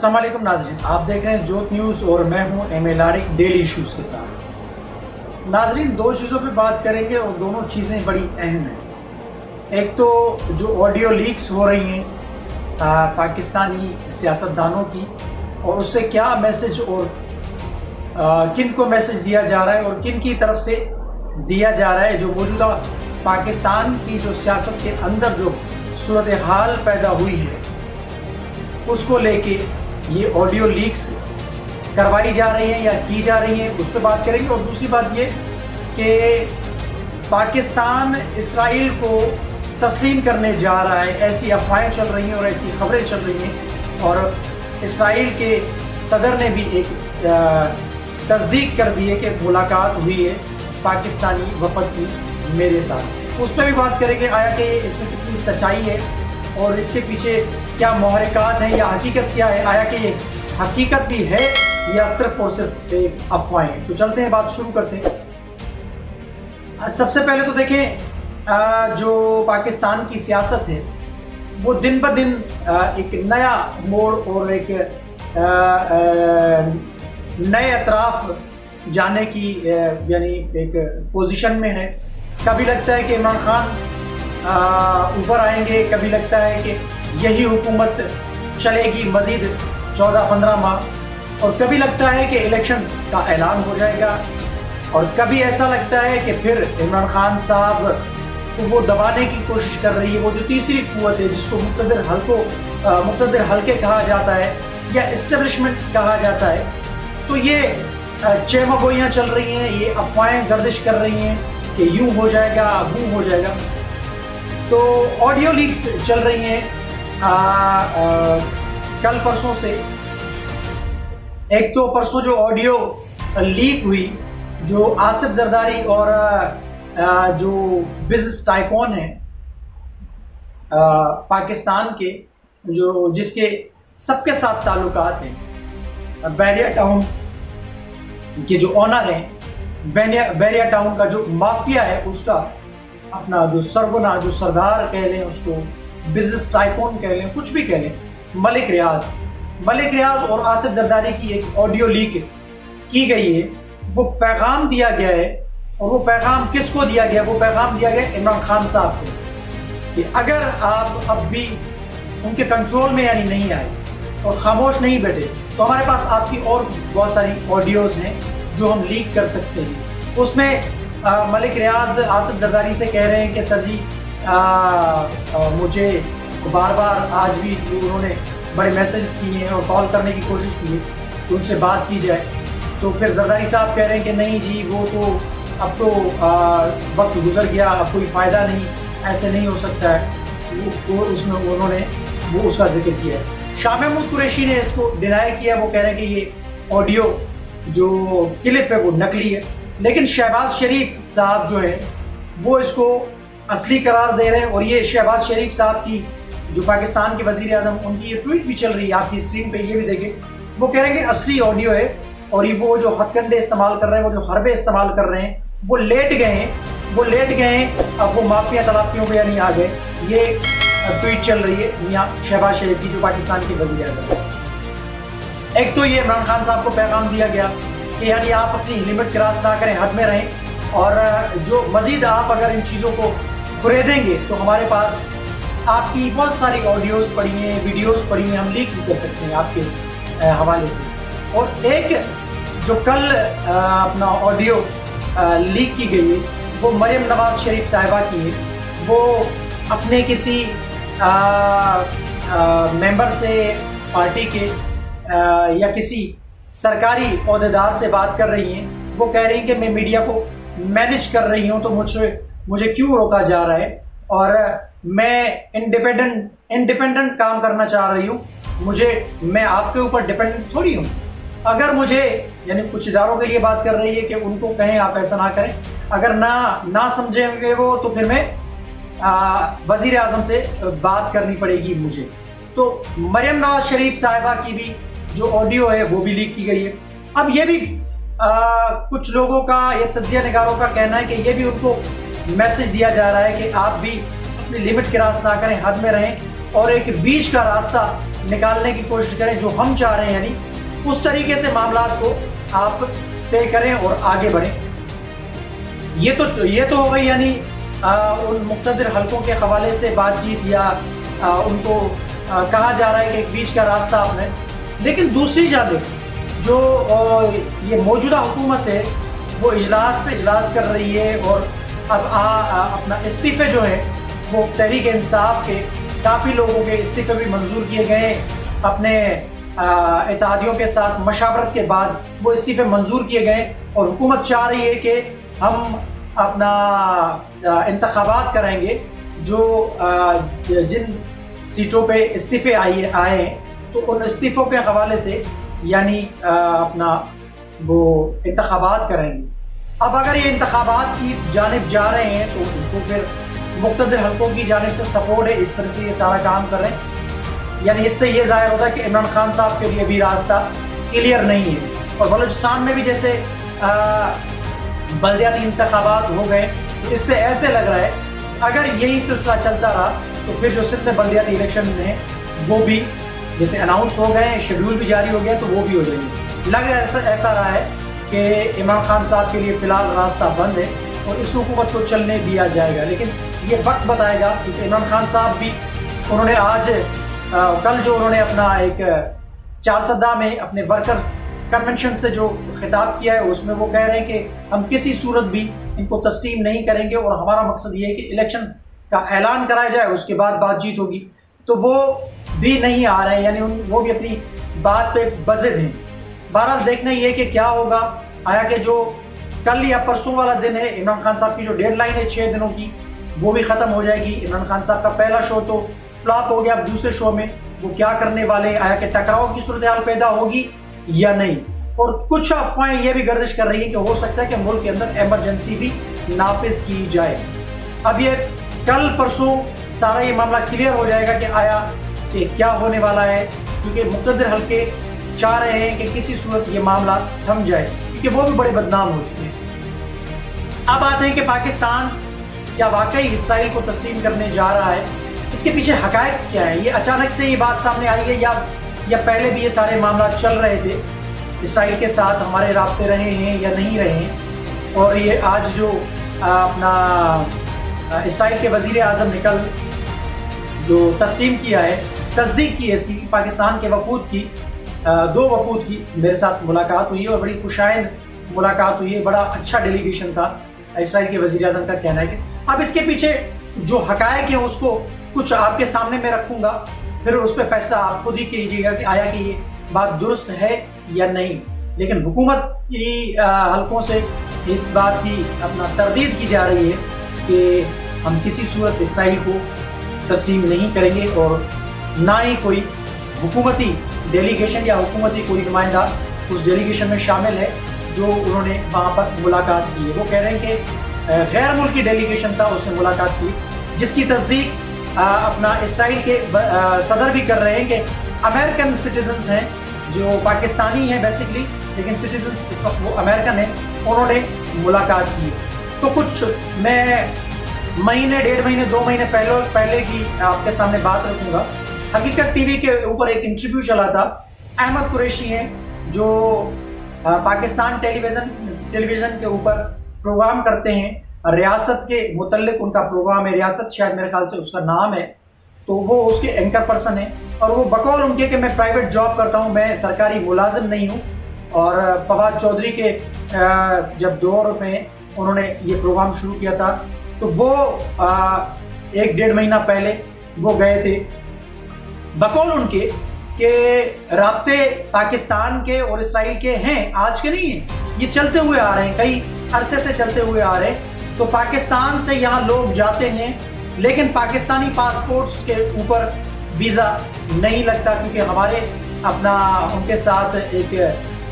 अस्सलाम वालेकुम नाज़रीन, आप देख रहे हैं जोत न्यूज़ और मैं हूं एम लारिक डेली इश्यूज़ के साथ। नाज़रीन, दो चीज़ों पे बात करेंगे और दोनों चीज़ें बड़ी अहम हैं। एक तो जो ऑडियो लीक्स हो रही हैं पाकिस्तानी सियासतदानों की, और उससे क्या मैसेज और किन को मैसेज दिया जा रहा है और किन की तरफ से दिया जा रहा है। जो मौजूदा पाकिस्तान की जो सियासत के अंदर जो सूरत हाल पैदा हुई है उसको लेके ये ऑडियो लीक्स करवाई जा रही हैं या की जा रही हैं, उस पर बात करेंगे। और दूसरी बात ये कि पाकिस्तान इसराइल को तस्लीम करने जा रहा है, ऐसी अफवाहें चल रही हैं और ऐसी खबरें चल रही हैं। और इसराइल के सदर ने भी एक तस्दीक कर दी है कि मुलाकात हुई है पाकिस्तानी वफद की मेरे साथ। उस पर भी बात करेंगे, आया कि इसमें कितनी सच्चाई है और इसके पीछे क्या मुहर्रिकात हैं या हकीकत क्या है, आया कि ये हकीकत भी है या सिर्फ और सिर्फ एक अफवाहें। तो चलते हैं, बात शुरू करते हैं। सबसे पहले तो देखें, जो पाकिस्तान की सियासत है वो दिन ब दिन एक नया मोड़ और एक नए अतराफ जाने की यानी एक पोजीशन में है। कभी लगता है कि इमरान खान ऊपर आएंगे, कभी लगता है कि यही हुकूमत चलेगी मजीद 14-15 माह, और कभी लगता है कि इलेक्शन का ऐलान हो जाएगा, और कभी ऐसा लगता है कि फिर इमरान खान साहब को वो दबाने की कोशिश कर रही है। वो जो तीसरी कुव्वत है जिसको मुक़्तदिर हल्के कहा जाता है या इस्टेब्लिशमेंट कहा जाता है, तो ये चेमगोइयाँ चल रही हैं, ये अफवाहें गर्दिश कर रही हैं कि यूँ हो जाएगा वो हो जाएगा। तो ऑडियो लीक्स चल रही हैं कल परसों से। एक तो परसों जो ऑडियो लीक हुई, जो आसिफ जरदारी और जो बिजनेस टाइकून हैं पाकिस्तान के, जो जिसके सबके साथ ताल्लुकात हैं, बैरिया टाउन के जो ऑनर हैं, बैरिया टाउन का जो माफिया है उसका अपना जो सरगना, जो सरदार कह लें उसको, बिजनेस टाइकून कह लें, कुछ भी कह लें, मलिक रियाज और आसिफ जरदारी की एक ऑडियो लीक की गई है। वो पैगाम दिया गया है, और वो पैगाम किसको दिया गया? वो पैगाम दिया गया इमरान खान साहब को कि अगर आप अब भी उनके कंट्रोल में यानी नहीं आए और खामोश नहीं बैठे तो हमारे पास आपकी और बहुत सारी ऑडियोज हैं जो हम लीक कर सकते हैं। उसमें मलिक रियाज आसिफ जरदारी से कह रहे हैं कि सर जी मुझे बार बार आज भी उन्होंने बड़े मैसेज किए हैं और कॉल करने की कोशिश की है तो उनसे बात की जाए। तो फिर जरदारी साहब कह रहे हैं कि नहीं जी, वो तो अब तो वक्त गुजर गया, अब कोई फ़ायदा नहीं, ऐसे नहीं हो सकता है। वो उसमें उन्होंने वो उसका जिक्र किया है। शाह महमूद कुरैशी ने इसको डिनाई किया, वो कह रहे हैं कि ये ऑडियो जो क्लिप है वो नकली है। लेकिन शहबाज शरीफ साहब जो है वो इसको असली करार दे रहे हैं। और ये शहबाज शरीफ साहब की जो पाकिस्तान के वज़ीर आज़म, उनकी ये ट्वीट भी चल रही है, आपकी स्क्रीन पे ये भी देखें। वो कह रहे हैं कि असली ऑडियो है और ये वो जो हथकंडे इस्तेमाल कर रहे हैं, वो जो हरबे इस्तेमाल कर रहे हैं, वो लेट गए हैं, अब वो माफिया तलाफियों पे यानी आ गए। ये ट्वीट चल रही है मियां शहबाज शरीफ की, जो पाकिस्तान के वज़ीर आज़म। एक तो ये इमरान खान साहब को पैगाम दिया गया कि यानी आप अपनी लिमिट क्रॉस ना करें, हद में रहें, और जो मजीद आप अगर इन चीज़ों को खरीदेंगे तो हमारे पास आपकी बहुत सारी ऑडियोज़ पड़ी हैं, वीडियोज़ पड़ी हैं, हम लीक भी कर सकते हैं आपके हवाले से। और एक जो कल अपना ऑडियो लीक की गई है वो मरियम नवाज शरीफ साहिबा की है। वो अपने किसी मेंबर से, पार्टी के या किसी सरकारी ओहदेदार से बात कर रही हैं। वो कह रही हैं कि मैं मीडिया को मैनेज कर रही हूं तो मुझे क्यों रोका जा रहा है, और मैं इंडिपेंडेंट काम करना चाह रही हूं, मैं आपके ऊपर डिपेंडेंट थोड़ी हूं। अगर मुझे यानी कुछ इदारों के लिए बात कर रही है कि उनको कहें आप ऐसा ना करें, अगर ना समझेंगे वो तो फिर मैं वजीर आजम से बात करनी पड़ेगी मुझे। तो मरियम नवाज शरीफ साहिबा की भी जो ऑडियो है वो भी लीक की गई है। अब ये भी कुछ लोगों का या तज्जिया निगारों का कहना है कि ये भी उनको मैसेज दिया जा रहा है कि आप भी अपनी लिमिट क्रॉस ना करें, हद में रहें, और एक बीच का रास्ता निकालने की कोशिश करें जो हम चाह रहे हैं, यानी उस तरीके से मामलात को आप तय करें और आगे बढ़ें। ये तो हो गई यानी उन मुक़्तदिर हलकों के हवाले से बातचीत या उनको कहा जा रहा है कि एक बीच का रास्ता आपने। लेकिन दूसरी जानिब जो ये मौजूदा हुकूमत है वो इजलास पे इजलास कर रही है और अब अपना इस्तीफे जो है वो तहरीक इंसाफ के काफ़ी लोगों के इस्तीफे भी मंजूर किए गए। अपने इत्तेहादियों के साथ मशावरत के बाद वो इस्तीफे मंजूर किए गए और हुकूमत चाह रही है कि हम अपना इंतखाबात कराएंगे जो जिन सीटों पे इस्तीफे आए तो उन इस्तीफ़ों के हवाले से यानी अपना वो इंतखाबात करेंगे। अब अगर ये इंतखाबात की जानिब जा रहे हैं तो उनको फिर मुक़्तदिर हलकों की जानिब से सपोर्ट है, इस तरह से ये सारा काम कर रहे हैं। यानी इससे ये ज़ाहिर होता है कि इमरान खान साहब के लिए भी रास्ता क्लियर नहीं है। और बलूचिस्तान में भी जैसे बल्दियाती इंतखाबात हो गए, तो इससे ऐसे लग रहा है अगर यही सिलसिला चलता रहा तो फिर जो सिंध में बल्दियाती इलेक्शन हैं वो भी जैसे अनाउंस हो गए, शेड्यूल भी जारी हो गया तो वो भी हो जाएंगे। लग ऐसा रहा है कि इमरान खान साहब के लिए फ़िलहाल रास्ता बंद है और इस हुकूमत को चलने दिया जाएगा। लेकिन ये वक्त बताएगा, क्योंकि इमरान खान साहब भी उन्होंने आज कल जो उन्होंने अपना एक चारसदा में अपने वर्कर कन्वेंशन से जो खिताब किया है उसमें वो कह रहे हैं कि हम किसी सूरत भी इनको तस्लीम नहीं करेंगे और हमारा मकसद ये है कि इलेक्शन का ऐलान कराया जाए, उसके बाद बातचीत होगी। तो वो भी नहीं आ रहे हैं, यानी वो भी अपनी बात पे बज़िद हैं। बहरहाल देखना ये कि क्या होगा। आया कि जो कल या परसों वाला दिन है, इमरान खान साहब की जो डेडलाइन है 6 दिनों की वो भी ख़त्म हो जाएगी। इमरान खान साहब का पहला शो तो फ्लॉप हो गया, अब दूसरे शो में वो क्या करने वाले, आया कि टकराव की सूरत हाल पैदा होगी या नहीं। और कुछ अफवाहें ये भी गर्दिश कर रही हैं कि हो सकता है कि मुल्क के अंदर इमरजेंसी भी नाफिज की जाए। अब ये कल परसों सारा ये मामला क्लियर हो जाएगा कि आया कि क्या होने वाला है, क्योंकि मुक़्तदिर हल्के चाह रहे हैं कि किसी सूरत ये मामला थम जाए, क्योंकि वो भी बड़े बदनाम हो चुके हैं। अब आते हैं कि पाकिस्तान क्या वाकई इसराइल को तस्लीम करने जा रहा है, इसके पीछे हकायक क्या है। ये अचानक से ये बात सामने आई है या पहले भी ये सारे मामला चल रहे थे, इसराइल के साथ हमारे राब्ते रहे हैं या नहीं रहे हैं। और ये आज जो अपना इसराइल के वज़ीर आज़म ने कल जो तस्लीम किया है, तस्दीक की है इसकी, पाकिस्तान के वफूद की 2 वफूद की मेरे साथ मुलाकात हुई है और बड़ी खुशाइन मुलाकात हुई है। बड़ा अच्छा डेलीगेशन था। इसराइल के वज़ीर आज़म का कहना है कि अब इसके पीछे जो हकायक है उसको कुछ आपके सामने मैं रखूँगा, फिर उस पर फैसला आप खुद ही कीजिएगा कि आया कि ये बात दुरुस्त है या नहीं। लेकिन हुकूमत की हलकों से इस बात की अपना तरदीद की जा रही है कि हम किसी सूरत इसराइल को तस्लीम नहीं करेंगे और ना ही कोई हुकूमती डेलीगेशन या हुकूमती कोई नुमाइंदा उस डेलीगेशन में शामिल है जो उन्होंने वहाँ पर मुलाकात की है। वो कह रहे हैं कि गैर मुल्की डेलीगेशन था, उसने मुलाकात की, जिसकी तस्दीक अपना इसराइल के सदर भी कर रहे हैं कि अमेरिकन सिटीजन्स हैं जो पाकिस्तानी हैं बेसिकली, लेकिन सिटीजन्स इस वक्त वो अमेरिकन हैं, उन्होंने मुलाकात की। तो कुछ मैं महीने, 1.5 महीने, 2 महीने पहले की आपके सामने बात रखूँगा। हकीकत टीवी के ऊपर एक इंटरव्यू चला था, अहमद कुरैशी हैं जो पाकिस्तान टेलीविज़न के ऊपर प्रोग्राम करते हैं, रियासत के मुतल्लिक उनका प्रोग्राम है, रियासत शायद मेरे ख्याल से उसका नाम है। तो वो उसके एंकर पर्सन है और वो बकौल उनके कि मैं प्राइवेट जॉब करता हूँ, मैं सरकारी मुलाजिम नहीं हूँ। और फवाद चौधरी के जब दौर में उन्होंने ये प्रोग्राम शुरू किया था तो वो 1-1.5 महीना पहले वो गए थे, बकौल उनके कि राब्ते पाकिस्तान के और इसराइल के हैं, आज के नहीं हैं, ये चलते हुए आ रहे हैं, कई अरसे से चलते हुए आ रहे हैं। तो पाकिस्तान से यहाँ लोग जाते हैं लेकिन पाकिस्तानी पासपोर्ट्स के ऊपर वीज़ा नहीं लगता, क्योंकि हमारे अपना उनके साथ एक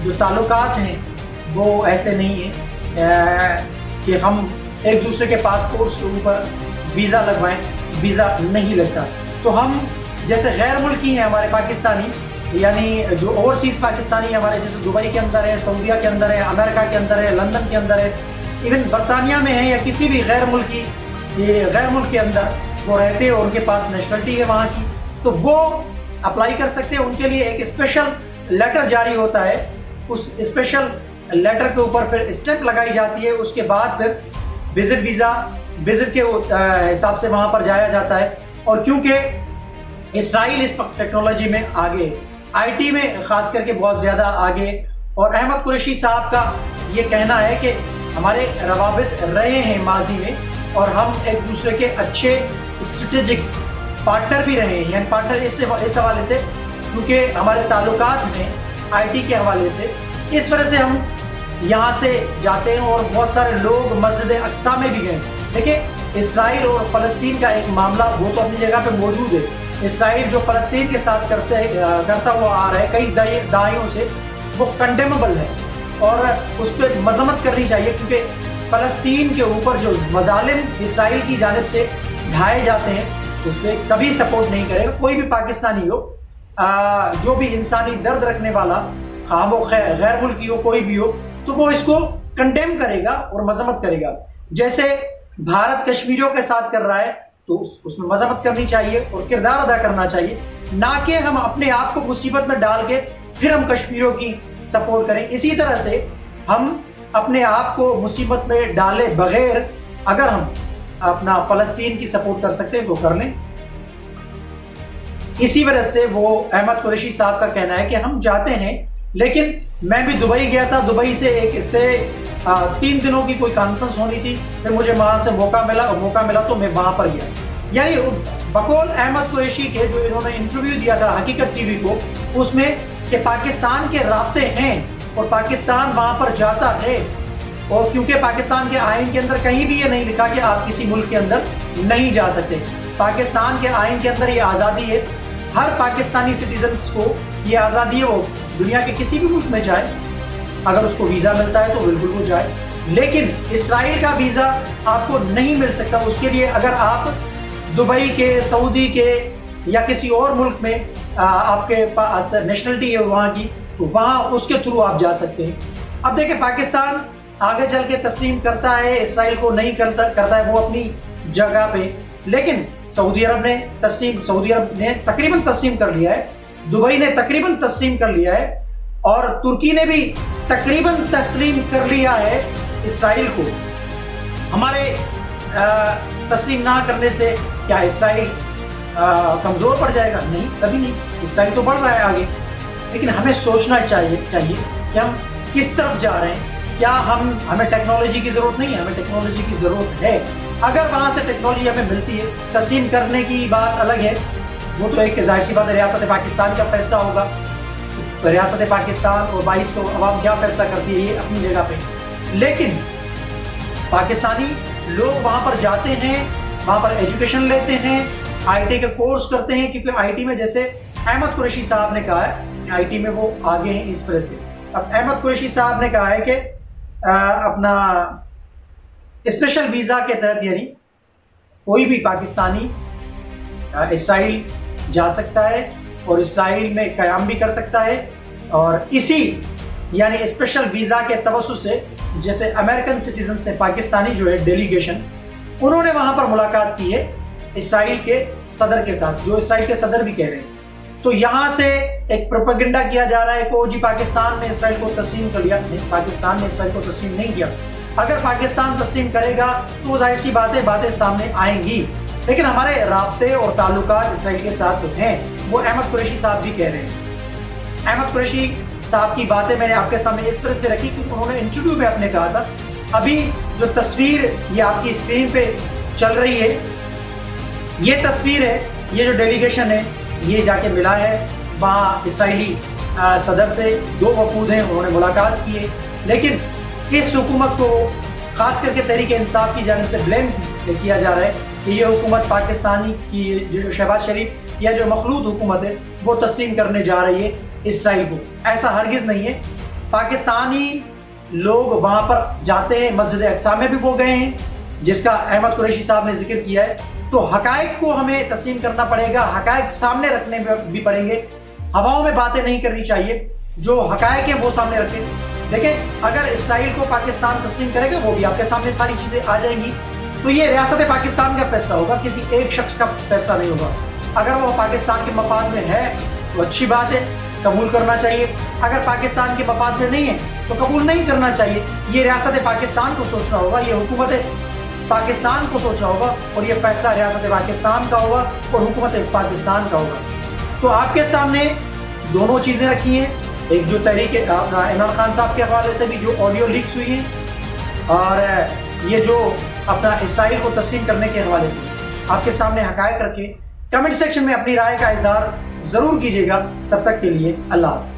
जो ताल्लुकात हैं वो ऐसे नहीं हैं कि हम एक दूसरे के पासपोर्ट्स के ऊपर वीज़ा लगवाएं, वीज़ा नहीं लगता। तो हम जैसे गैर मुल्की हैं हमारे पाकिस्तानी, यानी जो ओवरसीज़ पाकिस्तानी हमारे जैसे दुबई के अंदर है, सऊदीया के अंदर है, अमेरिका के अंदर है, लंदन के अंदर है, इवन बरतानिया में है या किसी भी गैर मुल्क के अंदर वो रहते हैं और उनके पास नेशनलिटी है वहाँ की, तो वो اپلائی کر سکتے ہیں، ان کے لیے ایک اسپیشل لیٹر جاری ہوتا ہے، اس اسپیشل لیٹر کے اوپر پھر اسٹیمپ لگائی جاتی ہے، اس کے بعد پھر وزٹ ویزا وزٹ کے حساب سے وہاں پر جایا جاتا ہے۔ اور کیونکہ اسرائیل اس وقت ٹیکنالوجی میں آگے، آئی ٹی میں خاص کر کے بہت زیادہ آگے، اور احمد قریشی صاحب کا یہ کہنا ہے کہ ہمارے روابط رہے ہیں ماضی میں، اور ہم ایک دوسرے کے اچھے اسٹریٹجک پارٹنر بھی رہے ہیں، یعنی پارٹنر اس حوالے سے کیونکہ ہمارے تعلقات ہیں آئی ٹی کے حوالے سے، اس وجہ سے ہم یہاں سے جاتے ہیں، اور بہت سارے لوگ مسجد اقصیٰ میں بھی گئے۔ دیکھیں اسرائیل اور فلسطین کا ایک معاملہ وہ تو اپنی جگہ پہ موجود ہے، اسرائیل جو فلسطین کے ساتھ کرتا ہوا آ رہا ہے کئی دہائیوں سے، وہ کنڈیمبل ہے اور اس پہ مذمت کرنی چاہیے، کیونکہ فلسطین کے اوپر جو مظالم اسرائیل کی جانب سے ڈھائے جاتے ہیں اس پہ کبھی سپورٹ نہیں کرے گا کوئی بھی پاکستانی ہو، جو بھی انسانی درد رکھنے والا، ہاں وہ غیر ملکی ہو کوئی بھی ہو، تو وہ اس کو کنڈیم کرے گا اور مذمت کرے گا۔ جیسے بھارت کشمیریوں کے ساتھ کر رہا ہے تو اس میں مذمت کرنی چاہیے اور کردار ادا کرنا چاہیے، نہ کہ ہم اپنے آپ کو مصیبت میں ڈال کے پھر ہم کشمیریوں کی سپورٹ کریں۔ اسی طرح سے ہم اپنے آپ کو مصیبت میں ڈالے بغیر اگر ہم اپنا فلسطین کی سپورٹ کر سکتے ہیں تو کر لیں۔ اسی وجہ سے وہ احمد قریشی صاحب کا کہنا ہے کہ ہم جاتے ہیں، لیکن میں بھی دبئی گیا تھا، دبئی سے ایک اس سے 3 دنوں کی کوئی کانفرنس ہونی تھی، پھر مجھے وہاں سے موقع ملا تو میں وہاں پر گیا۔ یعنی بقول احمد قریشی کے جو انہوں نے انٹرویو دیا تھا حقیقت ٹی وی کو، اس میں کہ پاکستان کے رابطے ہیں اور پاکستان وہاں پر جاتا ہے، اور کیونکہ پاکستان کے آئین کے اندر کہیں بھی یہ نہیں لکھا کہ آپ کسی ملک کے اندر نہیں جا سکتے، پاکستان کے آئین کے اندر یہ آزادی ہے، ہر پاکستانی سٹیزنز کو یہ آزادی ہے وہ دنیا کے کسی بھی ملک میں جائے، اگر اس کو ویزا ملتا ہے تو بالکل وہ جائے، لیکن اسرائیل کا ویزا آپ کو نہیں مل سکتا۔ اس کے لیے اگر آپ دبئی کے، سعودی کے یا کسی اور ملک میں آپ کے پاس نیشنلٹی ہے وہاں کی، تو وہاں اس کے تھرو آپ جا سکتے ہیں۔ اب دیکھیں پاکستان آگے چل کے تسلیم کرتا ہے، اسرائیل کو نہیں کرتا ہے، وہ اپنی جگہ پہ، لیکن سعودی عرب نے تقریباً تسلیم کر لیا ہے، دبئی نے تقریباً تسلیم کر لیا ہے، اور ترکی نے بھی تقریباً تسلیم کر لیا ہے اسرائیل کو۔ ہمارے تسلیم نہ کرنے سے کیا اسرائیل کمزور پڑ جائے گا؟ نہیں، کبھی نہیں، اسرائیل تو بڑھ رہا ہے آگے، لیکن ہمیں سوچنا چاہیے کہ ہم کس طرف جا رہے ہیں۔ کیا ہمیں ٹیکنالوجی کی ضرورت نہیں ہے؟ ہمیں ٹیکنالوجی کی ضرورت ہے، اگر وہاں سے ٹیکنالوجی ہمیں ملتی ہے۔ تسلیم کرنے کی بات الگ ہے، وہ تو ایک ظاہر سی بات ہے، ریاست پاکستان کا فیصلہ ہوگا، تو ریاست پاکستان اور 22 کو عوام کیا فیصلہ کرتی ہے یہ اپنی جگہ پہ، لیکن پاکستانی لوگ وہاں پر جاتے ہیں، وہاں پر ایجوکیشن لیتے ہیں، آئی ٹی کے کورس کرتے ہیں، کیونکہ آئی ٹی میں جیسے احمد قریشی صاحب نے کہا ہے آئی ٹی میں وہ آگے ہیں اس وجہ سے۔ اب احمد قریشی صاحب نے کہا ہے کہ اپنا اسپیشل ویزا کے تحت یعنی کوئی بھی پاکستانی اسرائیل جا سکتا ہے اور اسرائیل میں قیام بھی کر سکتا ہے، اور اسی یعنی اسپیشل ویزا کے توسط سے جیسے امریکن سٹیزن سے پاکستانی جو ہے ڈیلیگیشن، انہوں نے وہاں پر ملاقات کی ہے اسرائیل کے صدر کے ساتھ، جو اسرائیل کے صدر بھی کہہ رہے ہیں۔ تو یہاں سے ایک پروپیگنڈا کیا جا رہا ہے کہ جی پاکستان نے اسرائیل کو تسلیم کر لیا، نہیں، پاکستان نے اسرائیل کو تسلیم نہیں کیا۔ اگر پاکستان تسلیم کرے گا تو ظاہر سی باتیں سامنے آئیں گی، لیکن ہمارے رابطے اور تعلقات اسرائیل کے ساتھ جو ہیں وہ احمد قریشی صاحب بھی کہہ رہے ہیں۔ احمد قریشی صاحب کی باتیں میں نے آپ کے سامنے اس طرح سے رکھی کہ انہوں نے انٹرویو میں اپنے کہا تھا۔ ابھی جو تصویر یہ آپ کی اسکرین پہ چل رہی ہے، یہ تصویر ہے، یہ جو ڈیلیگیشن ہے یہ جا کے ملا ہے وہاں اسرائیلی صدر سے، 2 وفود ہیں، انہوں نے ملاقات کی ہے، لیکن اس حکومت کو خاص کر کے تحریک انصاف کی جانب سے بلیم کیا جا رہا ہے کہ یہ حکومت پاکستانی کی جو شہباز شریف یا جو مخلوط حکومت ہے وہ تسلیم کرنے جا رہی ہے اسرائیل کو۔ ایسا ہرگز نہیں ہے، پاکستانی لوگ وہاں پر جاتے ہیں، مسجد اقصیٰ میں بھی وہ گئے ہیں جس کا احمد قریشی صاحب نے ذکر کیا ہے، تو حقائق کو ہمیں تسلیم کرنا پڑے گا، حقائق سامنے رکھنے بھی پڑیں گے، ہواؤں میں باتیں نہیں کرنی چاہیے، جو حقائق ہیں وہ سامنے رکھیں۔ دیکھیں اگر اسرائیل کو پاکستان تسلیم کرے گا وہ بھی آپ کے سامنے ساری چیزیں آ جائیں گی، تو یہ ریاست پاکستان کا فیصلہ ہوگا، کسی ایک شخص کا فیصلہ نہیں ہوگا۔ اگر وہ پاکستان کے مفاد میں ہے تو اچھی بات ہے، قبول کرنا چاہیے، اگر پاکستان کے مفاد میں نہیں ہے تو قبول نہیں کرنا چاہیے۔ یہ ریاست پاکستان کو سوچنا ہوگا، یہ حکومت پاکستان کو سوچنا ہوگا، اور یہ فیصلہ ریاست پاکستان کا ہوگا اور حکومت پاکستان کا ہوگا۔ تو آپ کے سامنے دونوں چیزیں رکھی ہیں، ایک جو تحریک عمران خان صاحب کے حوالے سے بھی جو آڈیو لیکس ہوئی ہیں، اور یہ جو اپنا اسرائیل کو تسلیم کرنے کے حوالے سے آپ کے سامنے حقائق رکھے۔ کمنٹ سیکشن میں اپنی رائے کا اظہار ضرور کیجیے گا۔ تب تک کے لیے اللہ حافظ۔